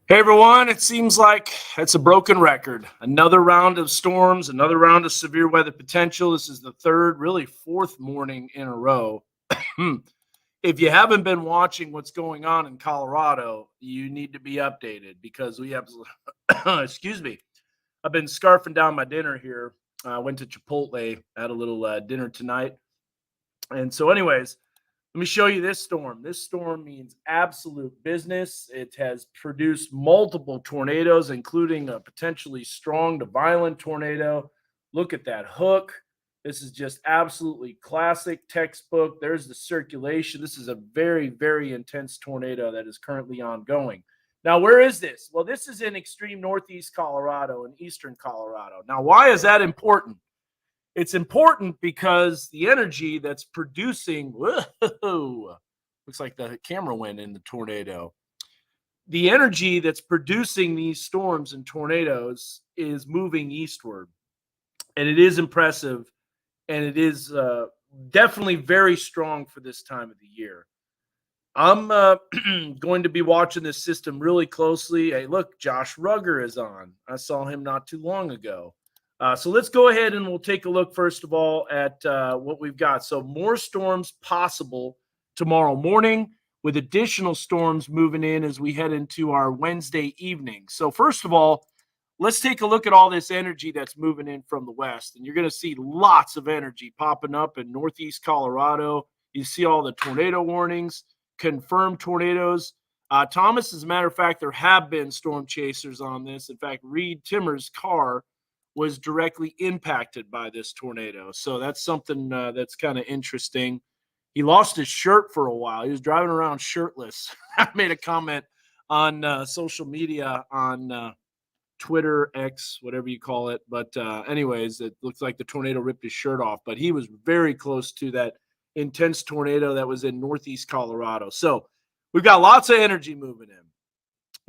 Hey everyone, it seems like it's a broken record. Another round of storms, another round of severe weather potential. This is the third, really fourth morning in a row. If you haven't been watching what's going on in Colorado, you need to be updated because we have, excuse me, I've been scarfing down my dinner here. I went to Chipotle, had a little dinner tonight. And so, anyways, let me show you this storm. This storm means absolute business. It has produced multiple tornadoes, including a potentially strong to violent tornado. Look at that hook. This is just absolutely classic textbook. There's the circulation. This is a very, very intense tornado that is currently ongoing. Now, where is this? Well, this is in extreme northeast Colorado and eastern Colorado. Now, why is that important? It's important because the energy that's producing, whoa, looks like the camera went in the tornado. The energy that's producing these storms and tornadoes is moving eastward. And it is impressive. And it is definitely very strong for this time of the year. I'm going to be watching this system really closely. Hey, look, Josh Rugger is on. I saw him not too long ago. So let's go ahead and we'll take a look, first of all, at what we've got. So more storms possible tomorrow morning with additional storms moving in as we head into our Wednesday evening. So first of all, let's take a look at all this energy that's moving in from the west. And you're going to see lots of energy popping up in northeast Colorado. You see all the tornado warnings, confirmed tornadoes. Thomas, as a matter of fact, there have been storm chasers on this. In fact, Reed Timmer's car was directly impacted by this tornado. So that's something that's kind of interesting. He lost his shirt for a while. He was driving around shirtless. I made a comment on social media on Twitter, X, whatever you call it. But anyways, it looks like the tornado ripped his shirt off. But he was very close to that intense tornado that was in northeast Colorado. So we've got lots of energy moving in.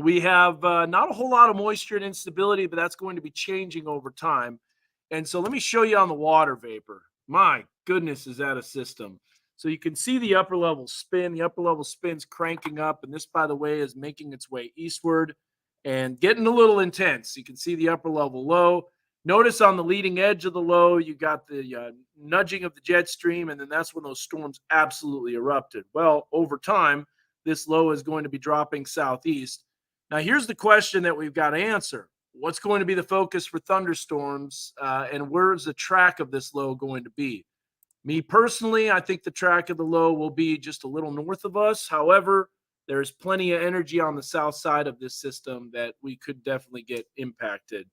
We have not a whole lot of moisture and instability, but that's going to be changing over time. And so let me show you on the water vapor. My goodness, is that a system? So you can see the upper level spin. The upper level spin's cranking up. And this, by the way, is making its way eastward and getting a little intense. You can see the upper level low. Notice on the leading edge of the low, you got the nudging of the jet stream, and then that's when those storms absolutely erupted. Well, over time, this low is going to be dropping southeast. Now, here's the question that we've got to answer. What's going to be the focus for thunderstorms, and where's the track of this low going to be? Me personally, I think the track of the low will be just a little north of us. However, there's plenty of energy on the south side of this system that we could definitely get impacted.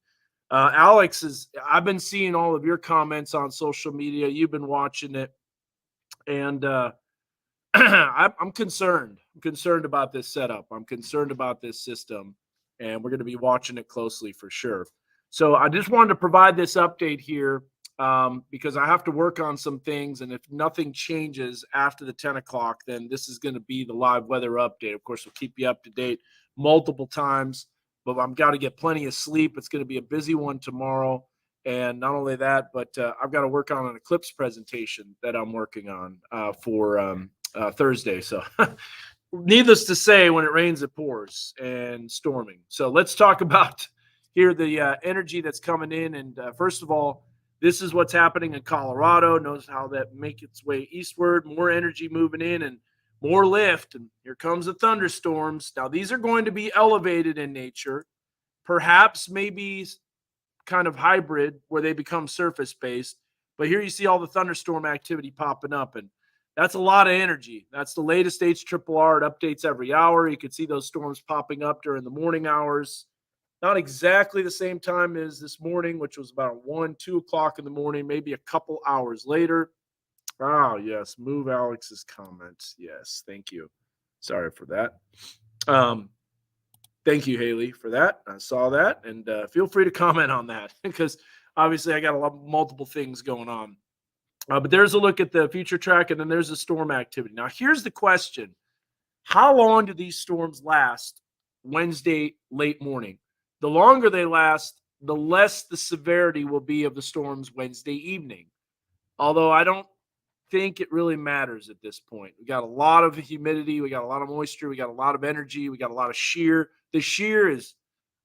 Alex, I've been seeing all of your comments on social media. You've been watching it, and I'm concerned. I'm concerned about this setup. I'm concerned about this system, and we're going to be watching it closely for sure. So I just wanted to provide this update here because I have to work on some things, and if nothing changes after the 10 o'clock, then this is going to be the live weather update. Of course, we'll keep you up to date multiple times, but I've got to get plenty of sleep. It's going to be a busy one tomorrow. And not only that, but I've got to work on an eclipse presentation that I'm working on for Thursday. So, needless to say, when it rains, it pours and storming. So, let's talk about here the energy that's coming in. And first of all, this is what's happening in Colorado. Notice how that makes its way eastward. More energy moving in and more lift. And here comes the thunderstorms. Now, these are going to be elevated in nature, perhaps maybe kind of hybrid where they become surface based. But here you see all the thunderstorm activity popping up, and that's a lot of energy. That's the latest HRRR. It updates every hour. You can see those storms popping up during the morning hours. Not exactly the same time as this morning, which was about 1, 2 o'clock in the morning, maybe a couple hours later. Oh, yes. Move Alex's comments. Yes. Thank you. Sorry for that. Thank you, Haley, for that. I saw that. And feel free to comment on that because obviously I got multiple things going on. But there's a look at the future track, and then there's the storm activity. Now, here's the question. How long do these storms last Wednesday late morning? The longer they last, the less the severity will be of the storms Wednesday evening. Although I don't think it really matters at this point. We got a lot of humidity. We got a lot of moisture. We got a lot of energy. We got a lot of shear. The shear is,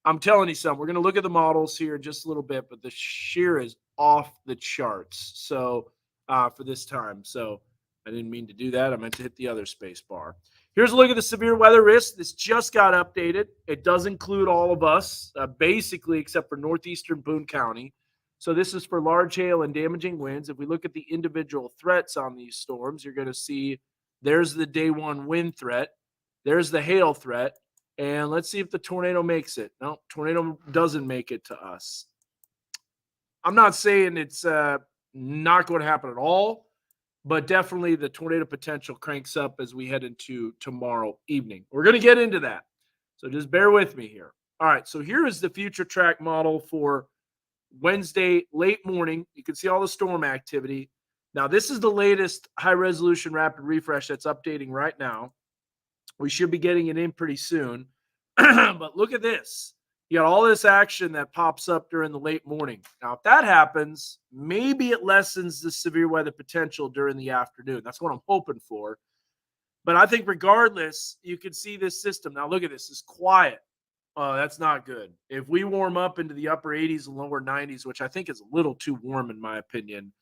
I'm telling you something. We're going to look at the models here in just a little bit, but the shear is off the charts. So for this time. So I didn't mean to do that. I meant to hit the other space bar. Here's a look at the severe weather risk. This just got updated. It does include all of us, basically, except for northeastern Boone County. So this is for large hail and damaging winds. If we look at the individual threats on these storms, you're going to see there's the day one wind threat. There's the hail threat. And let's see if the tornado makes it. No, tornado doesn't make it to us. I'm not saying it's not going to happen at all, but definitely the tornado potential cranks up as we head into tomorrow evening. We're going to get into that. So just bear with me here. All right, so here is the future track model for Wednesday late morning. You can see all the storm activity. Now, this is the latest high-resolution rapid refresh that's updating right now. We should be getting it in pretty soon. But look at this. You got all this action that pops up during the late morning. Now, if that happens, maybe it lessens the severe weather potential during the afternoon. That's what I'm hoping for. But I think regardless, you can see this system. Now, look at this. It's quiet. Oh, that's not good. If we warm up into the upper 80s and lower 90s, which I think is a little too warm in my opinion,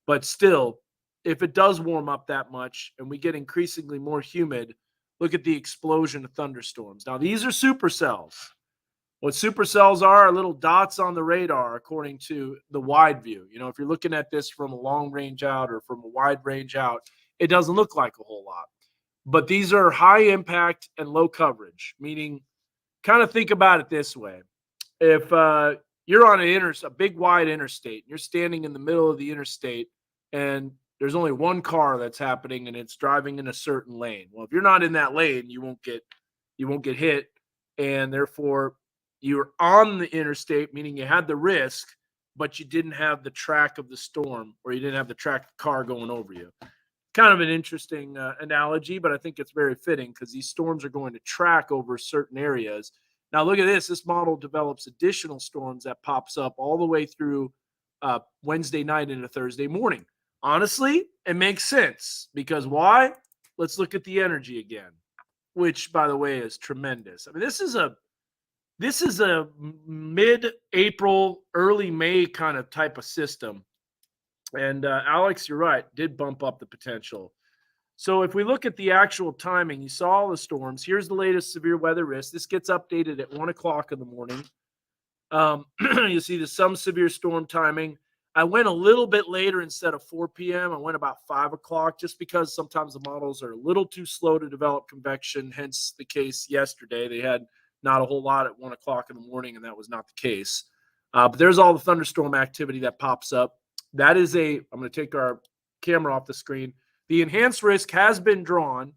but still, if it does warm up that much and we get increasingly more humid, look at the explosion of thunderstorms. Now, these are supercells. What supercells are little dots on the radar, according to the wide view. You know, if you're looking at this from a long range out or from a wide range out, it doesn't look like a whole lot. But these are high impact and low coverage, meaning kind of think about it this way. If you're on a big wide interstate, you're standing in the middle of the interstate and there's only one car that's happening and it's driving in a certain lane. Well, if you're not in that lane, you won't get hit, and therefore you're on the interstate, meaning you had the risk, but you didn't have the track of the storm, or you didn't have the track of the car going over you. Kind of an interesting analogy, but I think it's very fitting because these storms are going to track over certain areas. Now, look at this. This model develops additional storms that pops up all the way through Wednesday night into Thursday morning. Honestly, it makes sense because why? Let's look at the energy again, which, by the way, is tremendous. I mean, this is a mid-April, early May kind of type of system. And Alex, you're right, did bump up the potential. So if we look at the actual timing, you saw all the storms. Here's the latest severe weather risk. This gets updated at 1 o'clock in the morning. You see some severe storm timing. I went a little bit later instead of 4 p.m. I went about 5 o'clock just because sometimes the models are a little too slow to develop convection, hence the case yesterday. They had not a whole lot at 1 o'clock in the morning, and that was not the case. But there's all the thunderstorm activity that pops up. That is I'm going to take our camera off the screen. The enhanced risk has been drawn,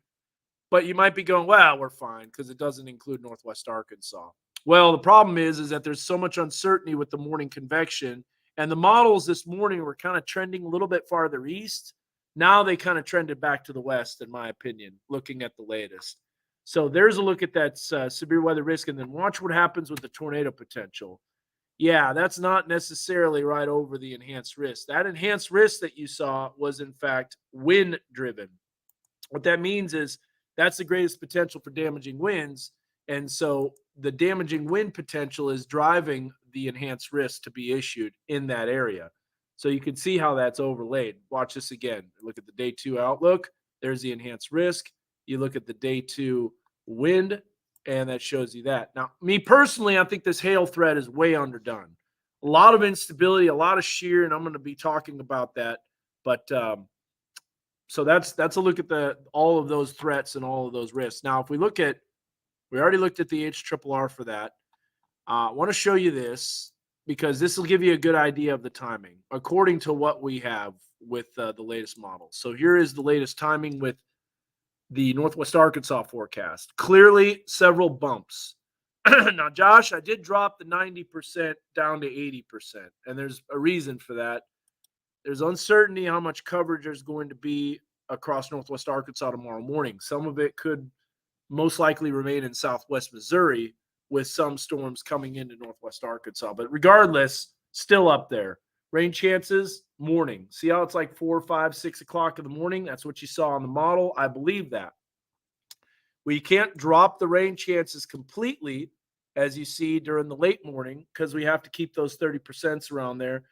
but you might be going, well, we're fine because it doesn't include Northwest Arkansas. Well, the problem is that there's so much uncertainty with the morning convection, and the models this morning were kind of trending a little bit farther east. Now they kind of trended back to the west, in my opinion, looking at the latest. So there's a look at that severe weather risk, and then watch what happens with the tornado potential. Yeah, that's not necessarily right over the enhanced risk. That enhanced risk that you saw was, in fact, wind driven. What that means is that's the greatest potential for damaging winds. And so the damaging wind potential is driving the enhanced risk to be issued in that area. So you can see how that's overlaid. Watch this again. Look at the day 2 outlook. There's the enhanced risk. You look at the day 2 wind, and that shows you that. Now, me personally, I think this hail threat is way underdone. A lot of instability, a lot of shear, and I'm going to be talking about that. But so that's a look at all of those threats and all of those risks. Now, if we already looked at the HRRR for that. I want to show you this because this will give you a good idea of the timing according to what we have with the latest models. So here is the latest timing with the Northwest Arkansas forecast. Clearly, several bumps. Now, Josh, I did drop the 90% down to 80%, and there's a reason for that. There's uncertainty how much coverage there's going to be across Northwest Arkansas tomorrow morning. Some of it could most likely remain in Southwest Missouri with some storms coming into Northwest Arkansas. But regardless, still up there. Rain chances, morning. See how it's like 4, 5, 6 o'clock in the morning? That's what you saw on the model. I believe that. We can't drop the rain chances completely as you see during the late morning, because we have to keep those 30% around there.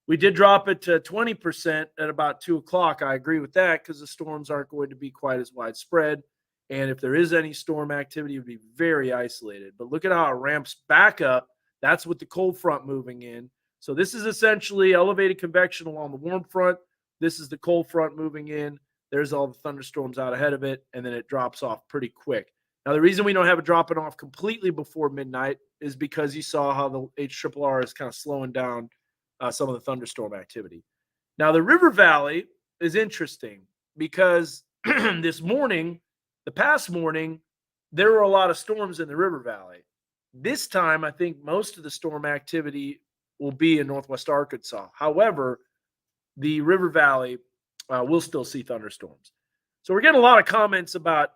We did drop it to 20% at about 2 o'clock. I agree with that because the storms aren't going to be quite as widespread. And if there is any storm activity, it would be very isolated. But look at how it ramps back up. That's with the cold front moving in. So this is essentially elevated convection along the warm front. This is the cold front moving in. There's all the thunderstorms out ahead of it, and then it drops off pretty quick. Now, the reason we don't have it dropping off completely before midnight is because you saw how the HRRR is kind of slowing down some of the thunderstorm activity. Now, the River Valley is interesting because this morning, the past morning, there were a lot of storms in the River Valley. This time, I think most of the storm activity will be in Northwest Arkansas. However, the River Valley will still see thunderstorms. So we're getting a lot of comments about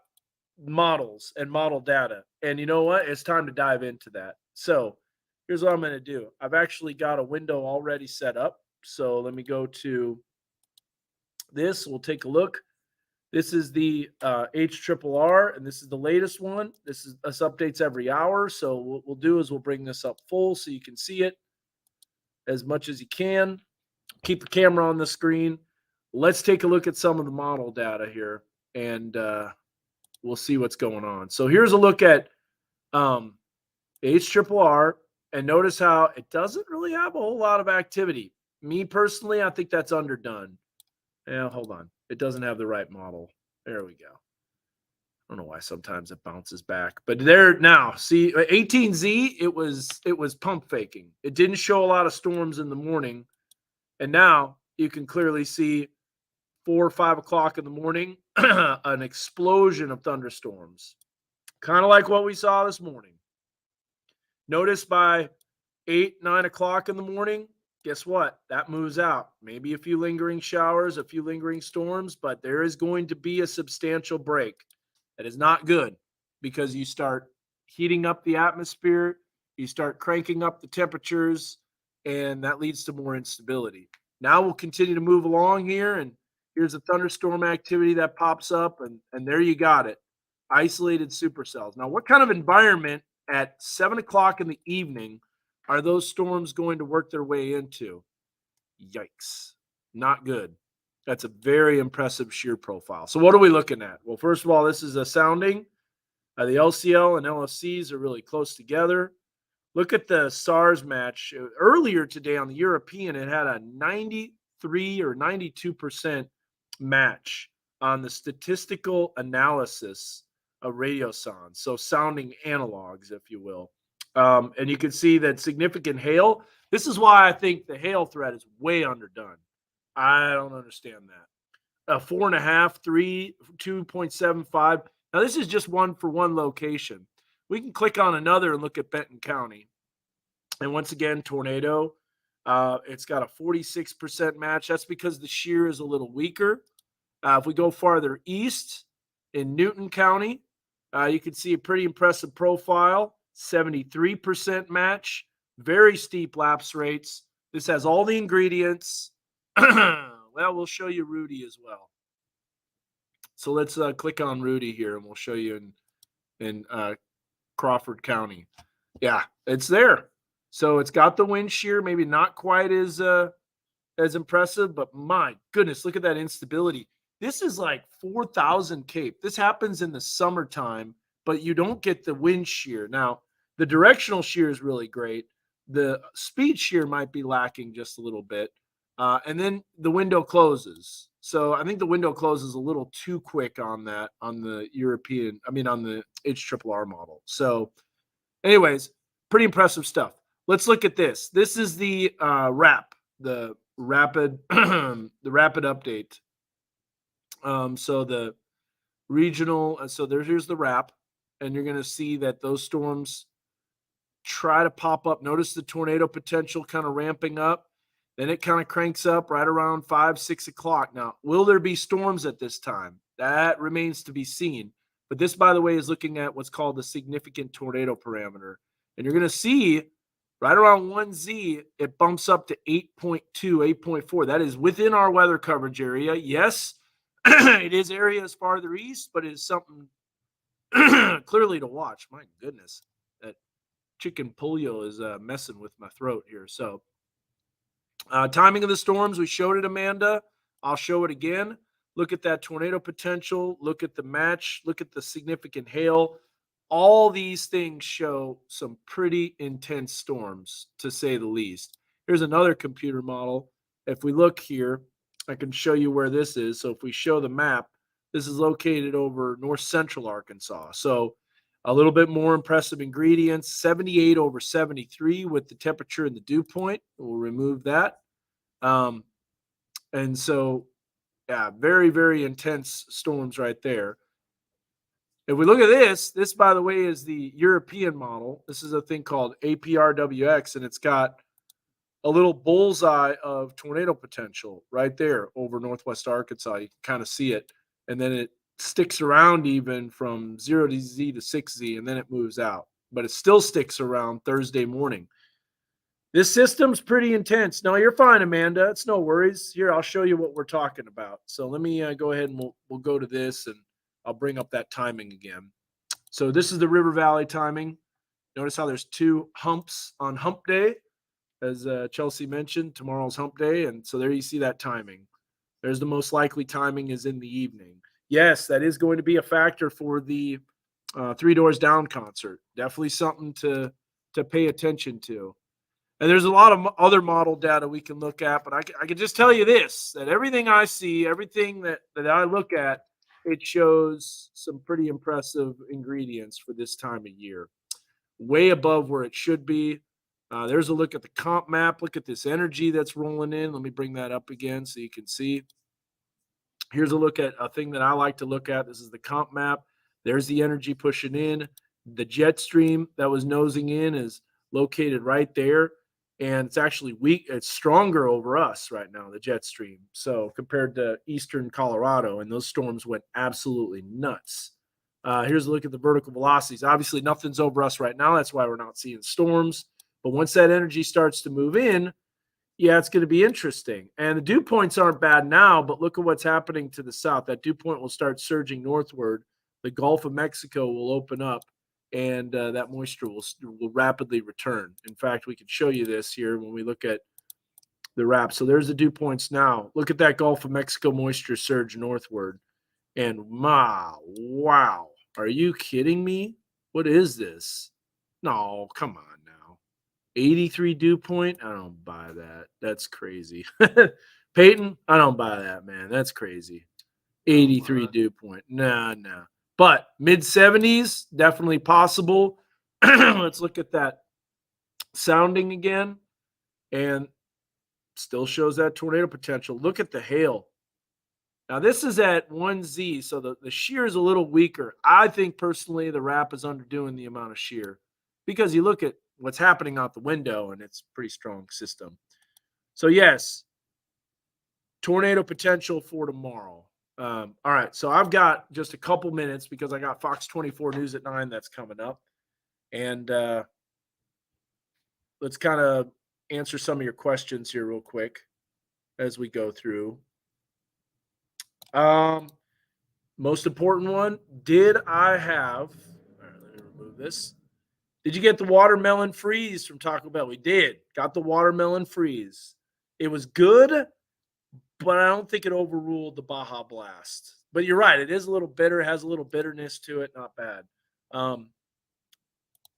models and model data. And you know what? It's time to dive into that. So here's what I'm going to do. I've actually got a window already set up. So let me go to this. We'll take a look. This is the HRRR, and this is the latest one. This updates every hour. So what we'll do is we'll bring this up full so you can see it as much as you can. Keep the camera on the screen. Let's take a look at some of the model data here, and we'll see what's going on. So here's a look at HRRR, and notice how it doesn't really have a whole lot of activity. Me personally, I think that's underdone. Yeah, hold on. It doesn't have the right model. There we go. I don't know why sometimes it bounces back, but there now. See, 18Z, it was pump faking. It didn't show a lot of storms in the morning, and now you can clearly see 4 or 5 o'clock in the morning, an explosion of thunderstorms, kind of like what we saw this morning. Notice by 8, 9 o'clock in the morning, guess what? That moves out. Maybe a few lingering showers, a few lingering storms, but there is going to be a substantial break. That is not good because you start heating up the atmosphere, you start cranking up the temperatures, and that leads to more instability. Now we'll continue to move along here, and here's a thunderstorm activity that pops up, and there you got it. Isolated supercells. Now, what kind of environment at 7 o'clock in the evening are those storms going to work their way into? Yikes. Not good. That's a very impressive shear profile. So what are we looking at? Well, first of all, this is a sounding. The LCL and LFCs are really close together. Look at the SARS match. Earlier today on the European, it had a 93 or 92% match on the statistical analysis of radiosondes, so sounding analogs, if you will. And you can see that significant hail. This is why I think the hail threat is way underdone. I don't understand that. 4.5, 3, 2.75. Now, this is just one for one location. We can click on another and look at Benton County. And once again, tornado. It's got a 46% match. That's because the shear is a little weaker. If we go farther east in Newton County, you can see a pretty impressive profile. 73% match. Very steep lapse rates. This has all the ingredients. Well, we'll show you Rudy as well. So let's click on Rudy here, and we'll show you in Crawford County. Yeah, it's there. So it's got the wind shear, maybe not quite as impressive, but my goodness, look at that instability. This is like 4,000 Cape. This happens in the summertime, but you don't get the wind shear. Now, the directional shear is really great. The speed shear might be lacking just a little bit. And then the window closes. So I think the window closes a little too quick on that, on the on the HRRR model. So anyways, pretty impressive stuff. Let's look at this. This is the RAP, the rapid, the rapid update. So the regional, so here's the RAP, and you're going to see that those storms try to pop up. Notice the tornado potential kind of ramping up. Then it kind of cranks up right around 5, 6 o'clock. Now, will there be storms at this time? That remains to be seen. But this, by the way, is looking at what's called the significant tornado parameter. And you're going to see right around 1Z, it bumps up to 8.2, 8.4. That is within our weather coverage area. Yes, it is areas farther east, but it is something clearly to watch. My goodness, that chicken pollo is messing with my throat here. So, timing of the storms, we showed it, Amanda. I'll show it again. Look at that tornado potential. Look at the match. Look at the significant hail. All these things show some pretty intense storms, to say the least. Here's another computer model. If we look here, I can show you where this is. So if we show the map, this is located over north central Arkansas. So a little bit more impressive ingredients, 78 over 73 with the temperature and the dew point. We'll remove that. And so, yeah, very, very intense storms right there. If we look at this, by the way, is the European model. This is a thing called APRWX, and it's got a little bullseye of tornado potential right there over northwest Arkansas. You can kind of see it. And then it sticks around even from 0 to Z to 6Z, and then it moves out. But it still sticks around Thursday morning. This system's pretty intense. No, you're fine, Amanda. It's no worries. Here, I'll show you what we're talking about. So let me go ahead and we'll go to this, and I'll bring up that timing again. So this is the River Valley timing. Notice how there's 2 humps on hump day, as Chelsea mentioned. Tomorrow's hump day, and so there you see that timing. There's the most likely timing is in the evening. Yes, that is going to be a factor for the Three Doors Down concert. Definitely something to pay attention to. And there's a lot of other model data we can look at, but I can just tell you this, that everything I see, everything that I look at, it shows some pretty impressive ingredients for this time of year. Way above where it should be. There's a look at the comp map. Look at this energy that's rolling in. Let me bring that up again so you can see. Here's a look at a thing that I like to look at. This is the comp map. There's the energy pushing in. The jet stream that was nosing in is located right there. And it's actually weak. It's stronger over us right now, the jet stream. So compared to eastern Colorado, and those storms went absolutely nuts. Here's a look at the vertical velocities. Obviously, nothing's over us right now. That's why we're not seeing storms. But once that energy starts to move in, yeah, it's going to be interesting. And the dew points aren't bad now, but look at what's happening to the south. That dew point will start surging northward. The Gulf of Mexico will open up, and that moisture will rapidly return. In fact, we can show you this here when we look at the wrap. So there's the dew points now. Look at that Gulf of Mexico moisture surge northward. And wow. Are you kidding me? What is this? No, come on now. 83 dew point? I don't buy that. That's crazy. Peyton, I don't buy that, man. That's crazy. 83 dew point. Nah. But mid-70s, definitely possible. Let's look at that sounding again. And still shows that tornado potential. Look at the hail. Now, this is at 1Z, so the shear is a little weaker. I think, personally, the wrap is underdoing the amount of shear because you look at what's happening out the window, and it's a pretty strong system. So, yes, tornado potential for tomorrow. All right, so I've got just a couple minutes because I got Fox 24 News at 9 that's coming up. And let's kind of answer some of your questions here real quick as we go through. Most important one, did I have, all right, let me remove this. Did you get the watermelon freeze from Taco Bell? We did. Got the watermelon freeze. It was good, but I don't think it overruled the Baja Blast. But you're right. It is a little bitter, has a little bitterness to it. Not bad.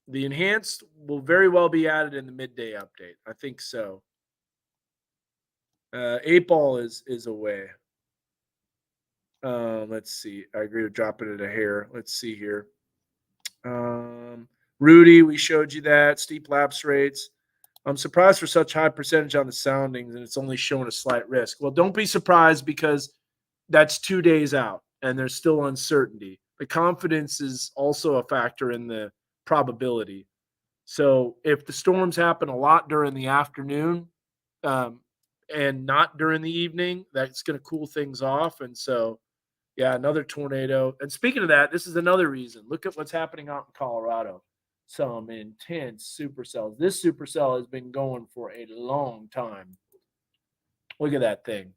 The enhanced will very well be added in the midday update. I think so. 8-ball is away. Let's see. I agree with dropping it a hair. Let's see here. Rudy, we showed you that. Steep lapse rates. I'm surprised for such high percentage on the soundings, and it's only showing a slight risk. Well, don't be surprised because that's 2 days out, and there's still uncertainty. The confidence is also a factor in the probability. So if the storms happen a lot during the afternoon and not during the evening, that's going to cool things off. And so, yeah, another tornado. And speaking of that, this is another reason. Look at what's happening out in Colorado. Some intense supercells. This supercell has been going for a long time. Look at that thing.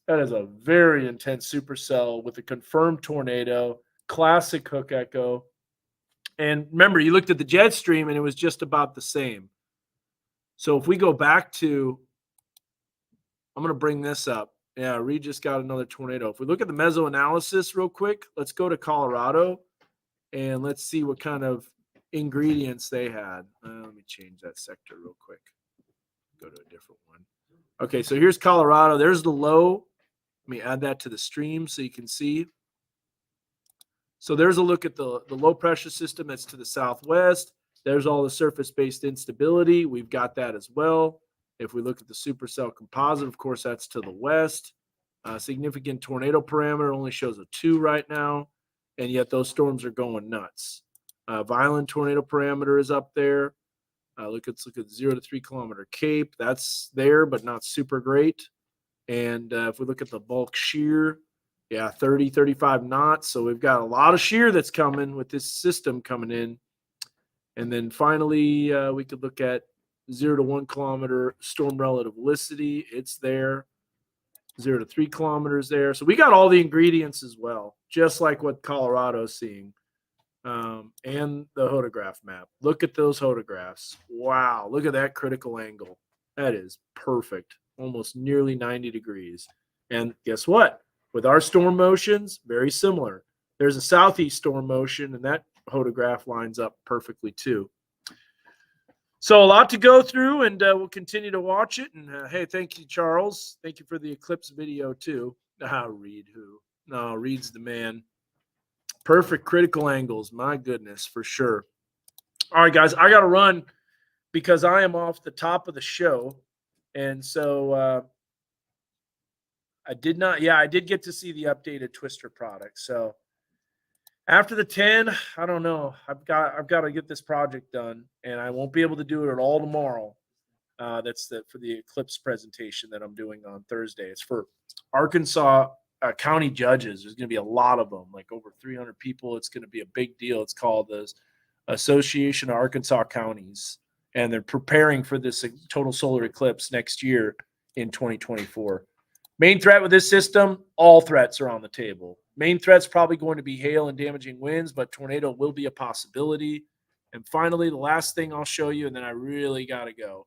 That is a very intense supercell with a confirmed tornado. Classic hook echo. And remember, you looked at the jet stream and it was just about the same. So if we go back to, I'm going to bring this up. Yeah, Reed just got another tornado. If we look at the mesoanalysis real quick, let's go to Colorado and let's see what kind of ingredients they had. Let me change that sector real quick. Go to a different one. Okay, so here's Colorado. There's the low. Let me add that to the stream so you can see. So there's a look at the low pressure system that's to the southwest. There's all the surface-based instability. We've got that as well. If we look at the supercell composite, of course, that's to the west. Significant tornado parameter only shows a 2 right now, and yet those storms are going nuts. Violent tornado parameter is up there. Let's look at 0 to 3 kilometer Cape. That's there, but not super great. And if we look at the bulk shear, yeah, 30, 35 knots. So we've got a lot of shear that's coming with this system coming in. And then finally, we could look at 0 to 1 kilometer storm relativisticity. It's there. 0 to 3 kilometers there. So we got all the ingredients as well, just like what Colorado's seeing. And the hodograph map. Look at those hodographs. Wow. Look at that critical angle. That is perfect. Almost nearly 90 degrees. And guess what? With our storm motions, very similar. There's a southeast storm motion, and that hodograph lines up perfectly too. So a lot to go through, and we'll continue to watch it. And hey, thank you, Charles. Thank you for the eclipse video too. Reed, who? No, Reed's the man. Perfect critical angles. My goodness, for sure. All right, guys, I got to run because I am off the top of the show. And so I did get to see the updated Twister product. So after the 10, I don't know. I've got to get this project done, and I won't be able to do it at all tomorrow. That's for the Eclipse presentation that I'm doing on Thursday. It's for Arkansas county judges. There's going to be a lot of them, like over 300 people. It's going to be a big deal. It's called the Association of Arkansas Counties, and they're preparing for this total solar eclipse next year in 2024. Main threat with this system, all threats are on the table. Main threat's probably going to be hail and damaging winds, but tornado will be a possibility. And finally, the last thing I'll show you, and then I really got to go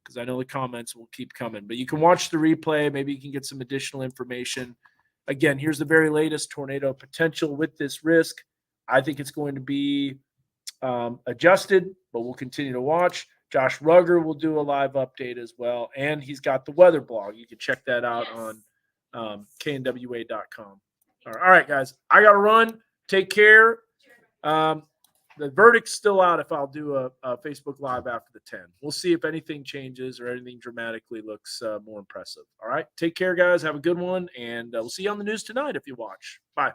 because I know the comments will keep coming. But you can watch the replay. Maybe you can get some additional information. Again, here's the very latest tornado potential with this risk. I think it's going to be adjusted, but we'll continue to watch. Josh Rugger will do a live update as well, and he's got the weather blog. You can check that out on knwa.com. All right, guys, I got to run. Take care. The verdict's still out if I'll do a Facebook Live after the 10. We'll see if anything changes or anything dramatically looks more impressive. All right, take care, guys. Have a good one, and we'll see you on the news tonight if you watch. Bye.